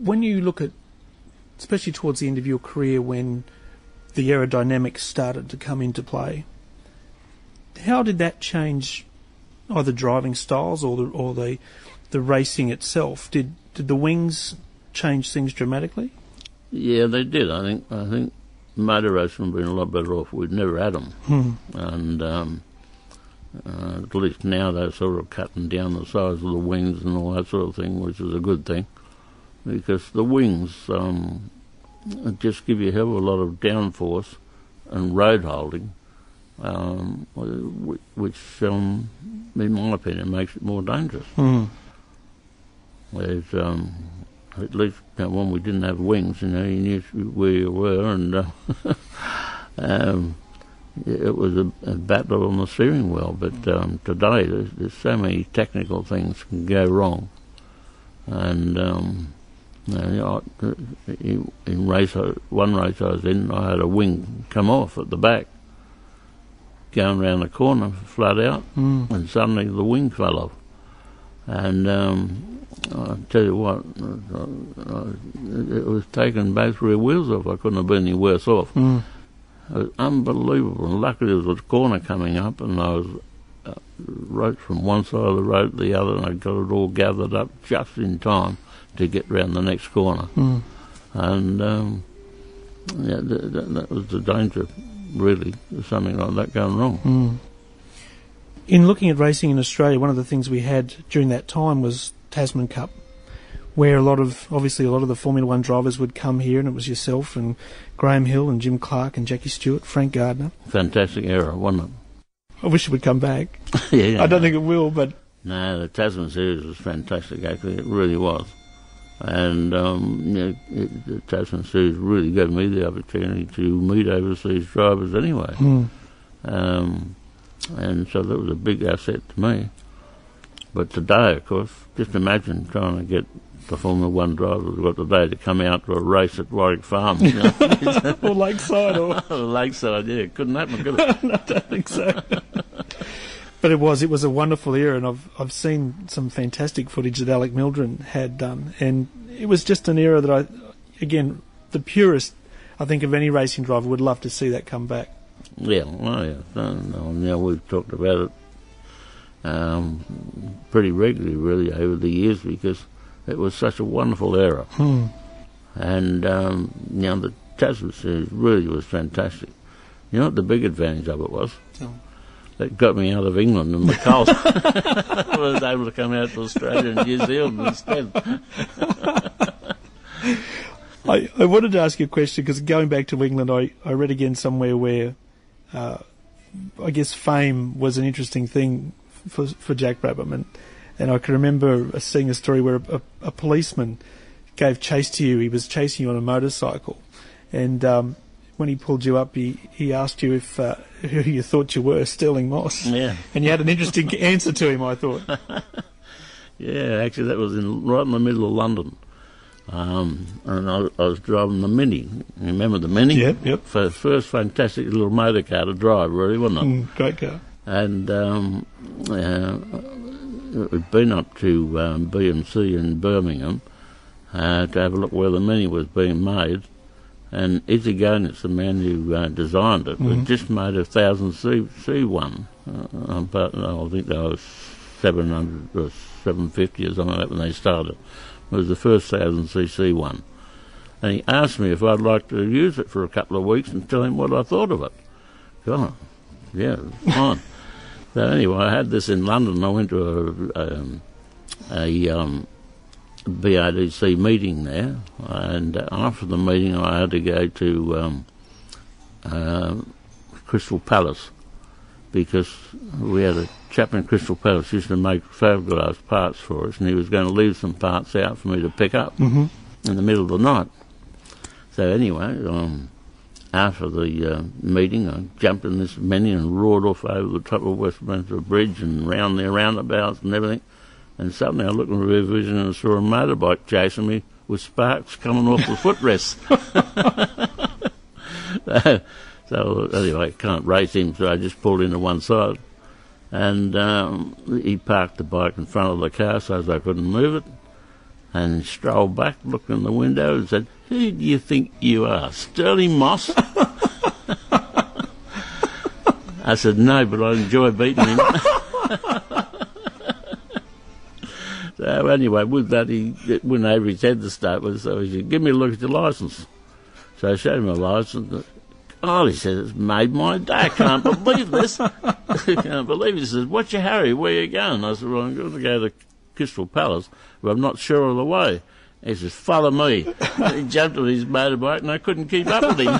When you look at, especially towards the end of your career, when the aerodynamics started to come into play, how did that change either driving styles or the racing itself? Did the wings change things dramatically? Yeah, they did. I think motor racing would have been a lot better off. We'd never had them. And at least now they're sort of cutting down the size of the wings and all that sort of thing, which is a good thing, because the wings just give you a hell of a lot of downforce and road holding, which, in my opinion, makes it more dangerous. Whereas, at least when we didn't have wings, you knew where you were, and it was a battle on the steering wheel. But today, there's so many technical things can go wrong, and in one race I was in, I had a wing come off at the back, going around the corner, flat out, and suddenly the wing fell off. And I'll tell you what, it was taking both rear wheels off. I couldn't have been any worse off. It was unbelievable. And luckily there was a corner coming up, and I was rode from one side of the road to the other, and I got it all gathered up just in time to get round the next corner. And that was the danger, really, of something like that going wrong. In looking at racing in Australia, one of the things we had during that time was Tasman Cup, where a lot of the Formula One drivers would come here, and it was yourself and Graham Hill and Jim Clark and Jackie Stewart, Frank Gardner. Fantastic era, wasn't it? I wish it would come back. Yeah. I don't think it will, but... No, the Tasman series was fantastic, actually. It really was. And the Tasman series really gave me the opportunity to meet overseas drivers anyway. And so that was a big asset to me. But today, of course, just imagine trying to get the Formula One drivers who've got today to come out to a race at Warwick Farm. Or Lakeside. Lakeside, yeah. Couldn't happen, could it? No, I don't think so. But it was a wonderful era, and I've seen some fantastic footage that Alec Mildren had done, and it was just an era that again, the purist, I think, of any racing driver would love to see that come back. Yeah, well, yeah. We've talked about it pretty regularly, really, over the years, because it was such a wonderful era. And the Tasman series really was fantastic. You know what the big advantage of it was? It got me out of England and the cold. I was able to come out to Australia and New Zealand instead. I wanted to ask you a question, because going back to England, I read again somewhere where I guess fame was an interesting thing for Jack Brabham, and I can remember seeing a story where a policeman gave chase to you. He was chasing you on a motorcycle, and when he pulled you up, he asked you if who you thought you were, Sterling Moss. Yeah. And you had an interesting answer to him, I thought. Yeah, actually that was right in the middle of London. And I was driving the Mini. You remember the Mini? Yep. First fantastic little motor car to drive, really, wasn't it? Great car. And we'd been up to BMC in Birmingham to have a look where the Mini was being made. And Izzy Gonitz, the man who designed it, had just made a 1000C1. But I think they were 700 or 750 or something like that when they started. It was the first 1000cc one. And he asked me if I'd like to use it for a couple of weeks and tell him what I thought of it. God, yeah, fine. So anyway, I had this in London. I went to a BRDC meeting there, and after the meeting I had to go to Crystal Palace, because we had a chap in Crystal Palace who used to make fiberglass parts for us, and he was going to leave some parts out for me to pick up in the middle of the night. So anyway, after the meeting, I jumped in this Mini and roared off over the top of Westminster Bridge and round their roundabouts and everything. And suddenly I looked in the rear vision and saw a motorbike chasing me with sparks coming off the footrests. So anyway, I can't race him, so I just pulled into one side. And he parked the bike in front of the car so as I couldn't move it. and strolled back, looked in the window and said, "Who do you think you are, Sterling Moss?" I said, "No, but I enjoy beating him." So anyway, with that, he went over his head to start with, so he said, "Give me a look at your licence." So I showed him my licence. "Oh," he said, "it's made my day. I can't believe this." I can't believe it. He says, "What's your hurry? Where are you going?" I said, "Well, I'm going to go to Crystal Palace, but I'm not sure of the way." He says, "Follow me." And he jumped on his motorbike and I couldn't keep up with him.